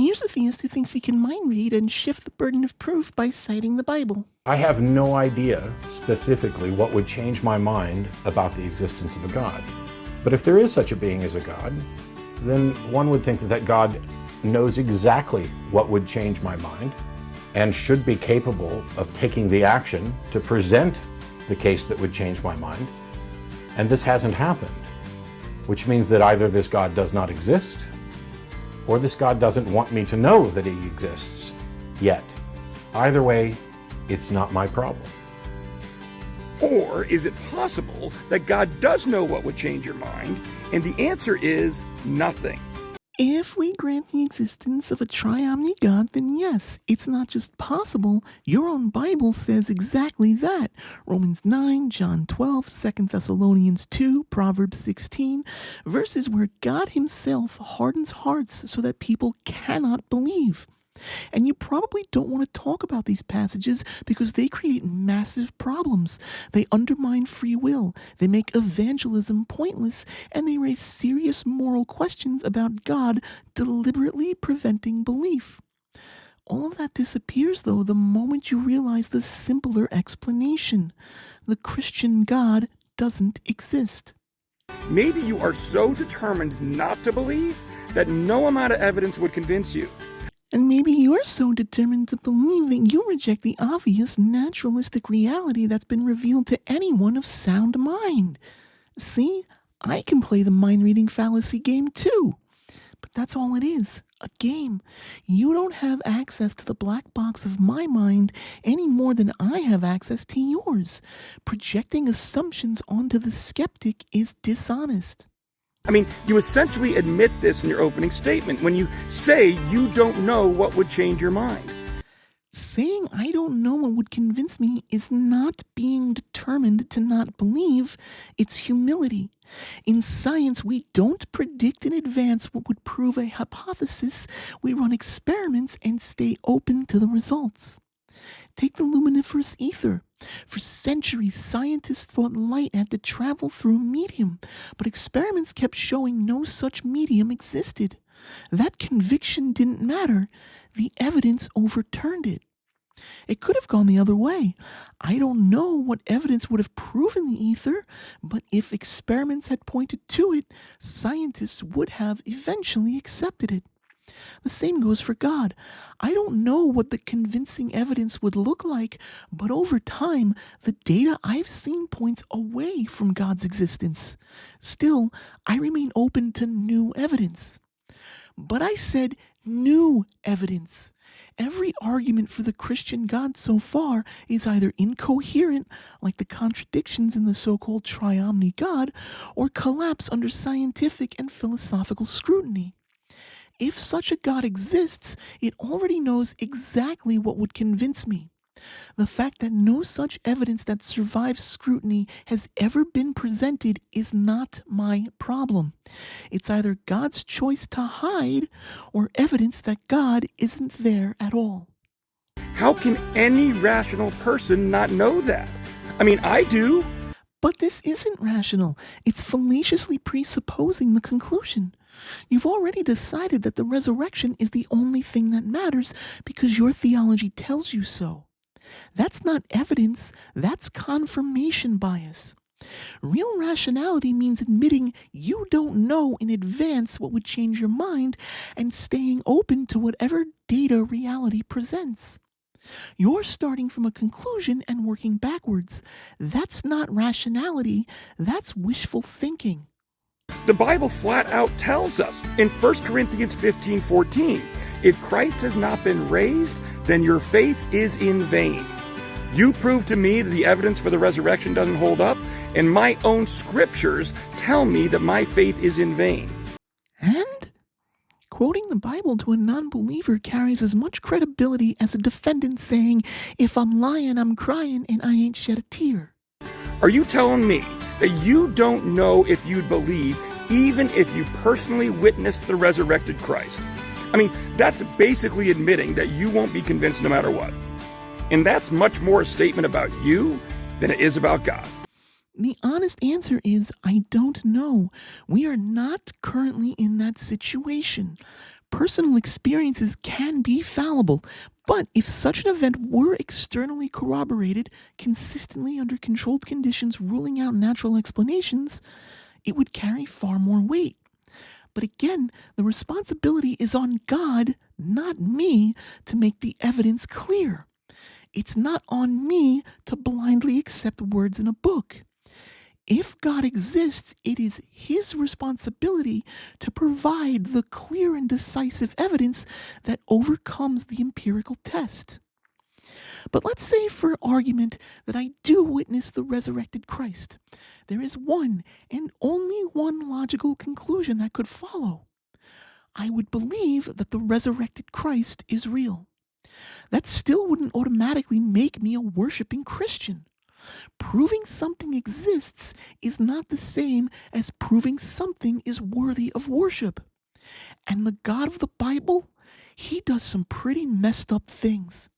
Here's a theist who thinks he can mind read and shift the burden of proof by citing the Bible. I have no idea specifically what would change my mind about the existence of a God. But if there is such a being as a God, then one would think that God knows exactly what would change my mind and should be capable of taking the action to present the case that would change my mind. And this hasn't happened, which means that either this God does not exist or this God doesn't want me to know that he exists yet. Either way, it's not my problem. Or is it possible that God does know what would change your mind, and the answer is nothing? If we grant the existence of a triomni God, then yes, it's not just possible. Your own Bible says exactly that. Romans 9, John 12, 2 Thessalonians 2, Proverbs 16, verses where God himself hardens hearts so that people cannot believe. And you probably don't want to talk about these passages because they create massive problems. They undermine free will, they make evangelism pointless, and they raise serious moral questions about God deliberately preventing belief. All of that disappears, though, the moment you realize the simpler explanation. The Christian God doesn't exist. Maybe you are so determined not to believe that no amount of evidence would convince you. And maybe you're so determined to believe that you reject the obvious naturalistic reality that's been revealed to anyone of sound mind. See, I can play the mind-reading fallacy game too. But that's all it is, a game. You don't have access to the black box of my mind any more than I have access to yours. Projecting assumptions onto the skeptic is dishonest. I mean, you essentially admit this in your opening statement when you say you don't know what would change your mind. Saying I don't know what would convince me is not being determined to not believe, it's humility. In science, we don't predict in advance what would prove a hypothesis. We run experiments and stay open to the results. Take the luminiferous ether. For centuries, scientists thought light had to travel through a medium, but experiments kept showing no such medium existed. That conviction didn't matter. The evidence overturned it. It could have gone the other way. I don't know what evidence would have proven the ether, but if experiments had pointed to it, scientists would have eventually accepted it. The same goes for God. I don't know what the convincing evidence would look like, but over time, the data I've seen points away from God's existence. Still, I remain open to new evidence. But I said new evidence. Every argument for the Christian God so far is either incoherent, like the contradictions in the so-called triomni God, or collapse under scientific and philosophical scrutiny. If such a God exists, it already knows exactly what would convince me. The fact that no such evidence that survives scrutiny has ever been presented is not my problem. It's either God's choice to hide or evidence that God isn't there at all. How can any rational person not know that? I mean, I do. But this isn't rational. It's fallaciously presupposing the conclusion. You've already decided that the resurrection is the only thing that matters because your theology tells you so. That's not evidence, that's confirmation bias. Real rationality means admitting you don't know in advance what would change your mind and staying open to whatever data reality presents. You're starting from a conclusion and working backwards. That's not rationality, that's wishful thinking. The Bible flat out tells us in 1 Corinthians 15:14, if Christ has not been raised, then your faith is in vain. You prove to me that the evidence for the resurrection doesn't hold up, and my own scriptures tell me that my faith is in vain. And quoting the Bible to a non-believer carries as much credibility as a defendant saying, if I'm lying, I'm crying, and I ain't shed a tear. Are you telling me that you don't know if you'd believe even if you personally witnessed the resurrected Christ? I mean, that's basically admitting that you won't be convinced no matter what. And that's much more a statement about you than it is about God. The honest answer is, I don't know. We are not currently in that situation. Personal experiences can be fallible, but if such an event were externally corroborated, consistently under controlled conditions, ruling out natural explanations, it would carry far more weight. But again, the responsibility is on God, not me, to make the evidence clear. It's not on me to blindly accept words in a book. If God exists, it is his responsibility to provide the clear and decisive evidence that overcomes the empirical test. But let's say for argument that I do witness the resurrected Christ. There is one and only one logical conclusion that could follow. I would believe that the resurrected Christ is real. That still wouldn't automatically make me a worshiping Christian. Proving something exists is not the same as proving something is worthy of worship. And the God of the Bible, he does some pretty messed up things.